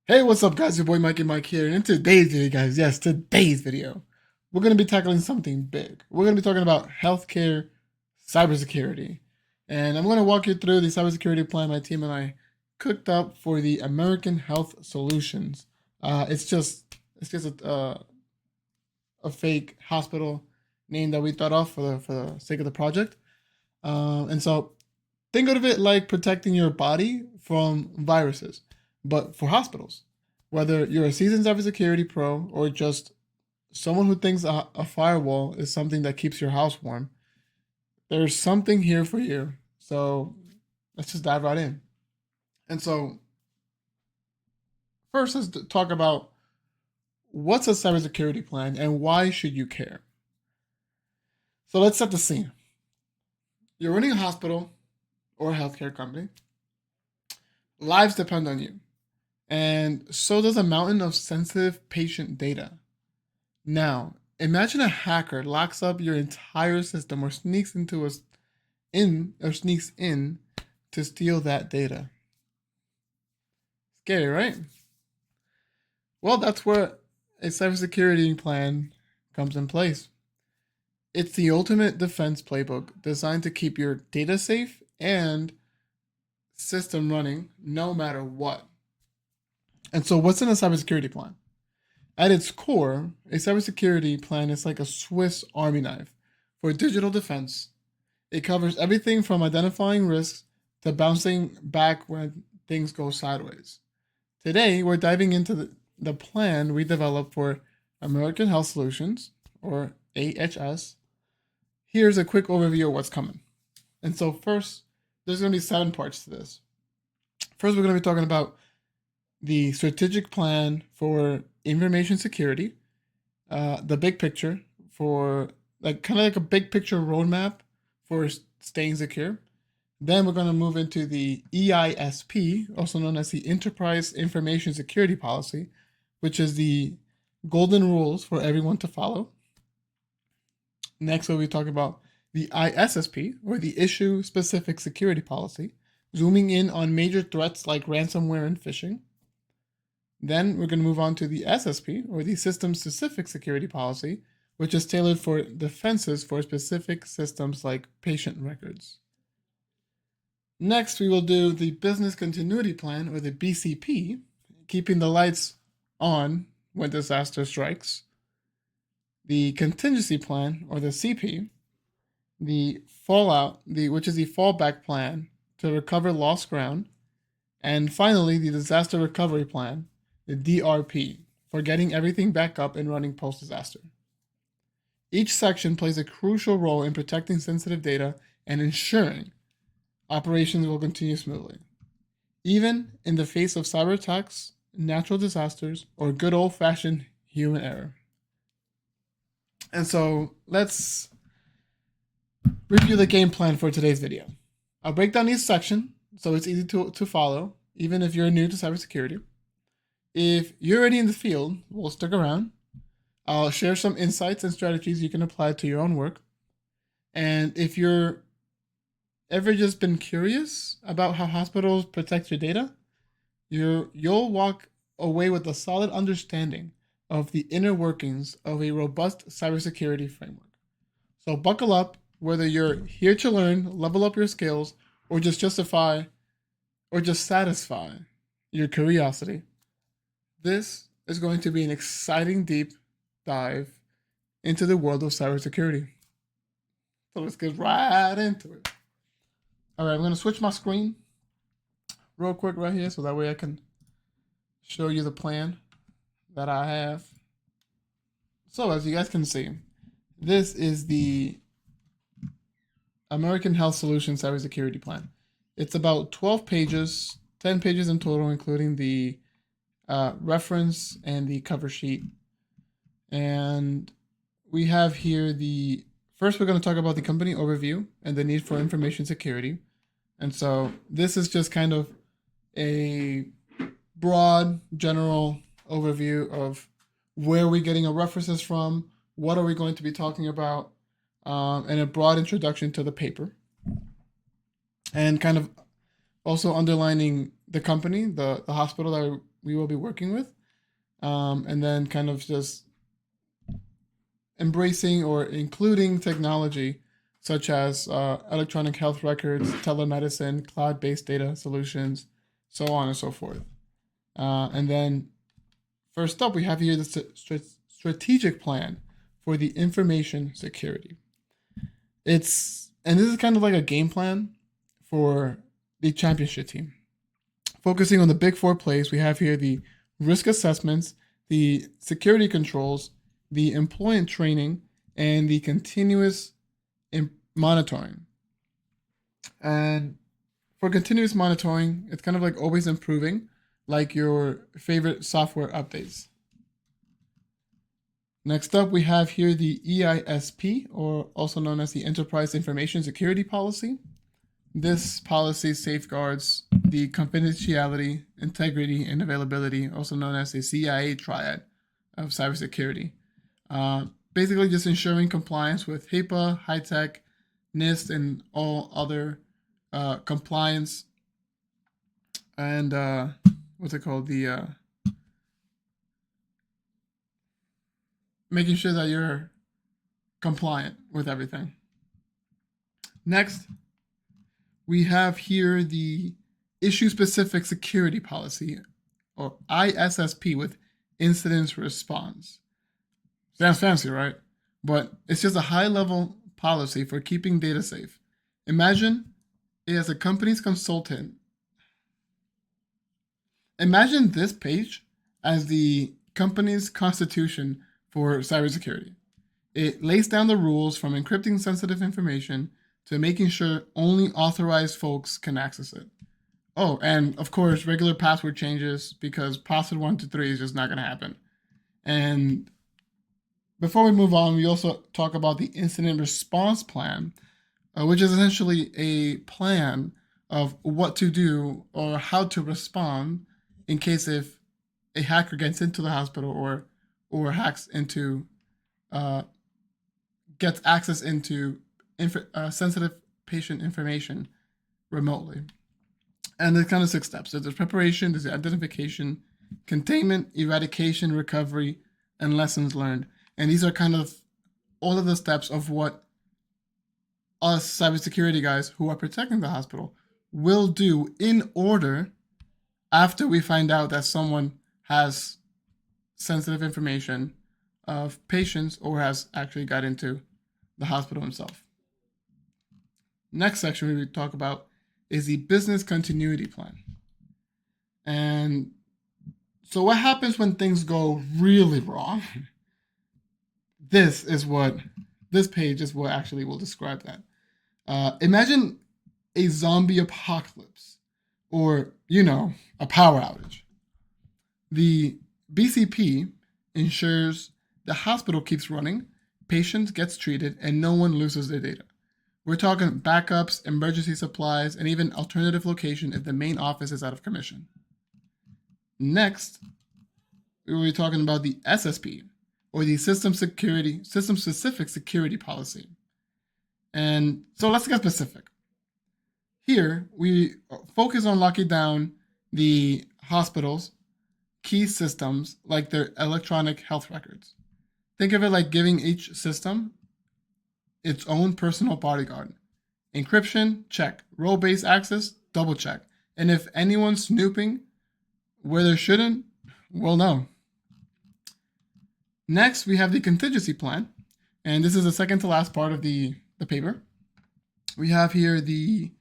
Hey, what's up, guys? Your boy Mikey Mike here, and in today's video, guys, yes, today's video, we're going to be tackling something big. We're going to be talking about healthcare cybersecurity, and I'm going to walk you through the cybersecurity plan my team and I cooked up for the American Health Solutions. It's just a fake hospital name that we thought of for the sake of the project, and so think of it like protecting your body from viruses, but for hospitals. Whether you're a seasoned cybersecurity pro or just someone who thinks a firewall is something that keeps your house warm, there's something here for you. So let's just dive right in. And so, first, let's talk about what's a cybersecurity plan and why should you care. So let's set the scene. You're running a hospital or a healthcare company. Lives depend on you. And so does a mountain of sensitive patient data. Now, imagine a hacker locks up your entire system or sneaks in to steal that data. Scary, right? Well, that's where a cybersecurity plan comes in place. It's the ultimate defense playbook designed to keep your data safe and system running no matter what. And so, what's in a cybersecurity plan? At its core, a cybersecurity plan is like a Swiss Army knife for digital defense. It covers everything from identifying risks to bouncing back when things go sideways. Today, we're diving into the plan we developed for American Health Solutions, or AHS. Here's a quick overview of what's coming. And so, first, there's going to be 7 parts to this. First, we're going to be talking about the strategic plan for information security, the big picture for kind of like a big picture roadmap for staying secure. Then we're going to move into the EISP, also known as the Enterprise Information Security Policy, which is the golden rules for everyone to follow. Next, we'll be talking about the ISSP, or the Issue Specific Security Policy, zooming in on major threats like ransomware and phishing. Then we're going to move on to the SSP, or the System Specific Security Policy, which is tailored for defenses for specific systems like patient records. Next, we will do the Business Continuity Plan, or the BCP, keeping the lights on when disaster strikes. The Contingency Plan, or the CP, the which is the fallback plan to recover lost ground. And finally, the Disaster Recovery Plan, the DRP, for getting everything back up and running post-disaster. Each section plays a crucial role in protecting sensitive data and ensuring operations will continue smoothly, even in the face of cyber attacks, natural disasters, or good old-fashioned human error. And so let's review the game plan for today's video. I'll break down each section so it's easy to follow, even if you're new to cybersecurity. If you're already in the field, we'll stick around. I'll share some insights and strategies you can apply to your own work. And if you're ever just been curious about how hospitals protect your data, you'll walk away with a solid understanding of the inner workings of a robust cybersecurity framework. So buckle up, whether you're here to learn, level up your skills, or just satisfy your curiosity. This is going to be an exciting deep dive into the world of cybersecurity. So let's get right into it. All right, I'm going to switch my screen real quick right here so that way I can show you the plan that I have. So as you guys can see, this is the American Health Solutions Cybersecurity Plan. It's about 12 pages, 10 pages in total, including the reference and the cover sheet. And we have here first we're going to talk about the company overview and the need for information security. And so this is just kind of a broad general overview of where we're getting our references from, what are we going to be talking about, and a broad introduction to the paper. And kind of also underlining the company, the hospital that we will be working with, and then kind of just embracing or including technology such as electronic health records, telemedicine, cloud-based data solutions, so on and so forth. And then first up, we have here the strategic plan for the information security. And this is kind of like a game plan for the championship team. Focusing on the big four plays, we have here the risk assessments, the security controls, the employment training, and the continuous monitoring. And for continuous monitoring, it's kind of like always improving, like your favorite software updates. Next up, we have here the EISP, or also known as the Enterprise Information Security Policy. This policy safeguards the confidentiality, integrity, and availability, also known as the CIA triad of cybersecurity. Basically just ensuring compliance with HIPAA, high-tech, NIST, and all other compliance and what's it called? Making sure that you're compliant with everything. Next, we have here the issue-specific security policy, or ISSP, with incident response. Sounds fancy, right? But it's just a high-level policy for keeping data safe. Imagine it as a company's consultant. Imagine this page as the company's constitution for cybersecurity. It lays down the rules from encrypting sensitive information to making sure only authorized folks can access it. Oh, and of course, regular password changes, because password 123 is just not going to happen. And before we move on, we also talk about the incident response plan, which is essentially a plan of what to do or how to respond in case if a hacker gets into the hospital or hacks into gets access into sensitive patient information remotely. And there's kind of 6 steps. So there's preparation, there's identification, containment, eradication, recovery, and lessons learned. And these are kind of all of the steps of what us cybersecurity guys who are protecting the hospital will do in order after we find out that someone has sensitive information of patients or has actually got into the hospital himself. Next section we talk about is the business continuity plan. And so what happens when things go really wrong? This page is what actually will describe that. Imagine a zombie apocalypse or, a power outage. The BCP ensures the hospital keeps running, patients gets treated, and no one loses their data. We're talking backups, emergency supplies, and even alternative location if the main office is out of commission. Next, we'll be talking about the SSP, or the system-specific security policy. And so let's get specific. Here, we focus on locking down the hospital's key systems like their electronic health records. Think of it like giving each system its own personal bodyguard. Encryption, check. Role-based access, double check. And if anyone's snooping where they shouldn't, we'll know. Next, we have the contingency plan. And this is the second to last part of the paper. We have here the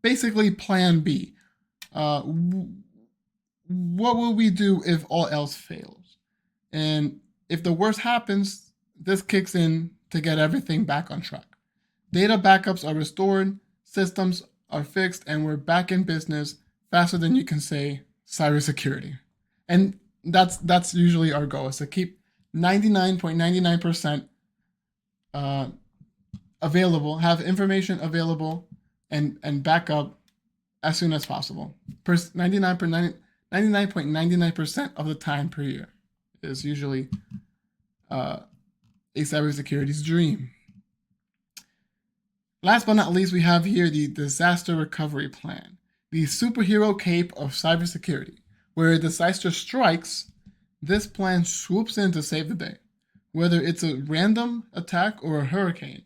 basically plan B. What will we do if all else fails? And if the worst happens, this kicks in to get everything back on track. Data backups are restored, systems are fixed, and we're back in business faster than you can say cybersecurity. And that's usually our goal, is to keep 99.99% available, have information available and backup as soon as possible. 99.99% of the time per year is usually a cybersecurity's dream. Last but not least, we have here the Disaster Recovery Plan, the superhero cape of cybersecurity. Where a disaster strikes, this plan swoops in to save the day. Whether it's a random attack or a hurricane,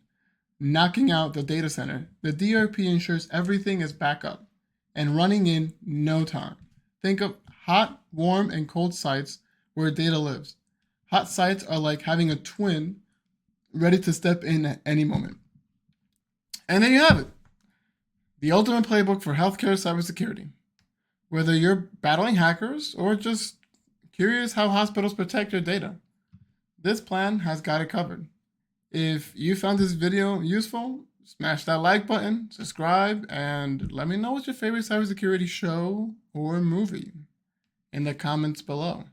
knocking out the data center, the DRP ensures everything is back up and running in no time. Think of hot, warm, and cold sites where data lives. Hot sites are like having a twin ready to step in at any moment. And there you have it, the ultimate playbook for healthcare cybersecurity. Whether you're battling hackers or just curious how hospitals protect your data, this plan has got it covered. If you found this video useful, smash that like button, subscribe, and let me know what's your favorite cybersecurity show or movie in the comments below.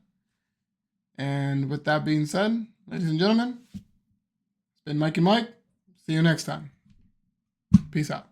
And with that being said, ladies and gentlemen, it's been Mikey Mike. See you next time. Peace out.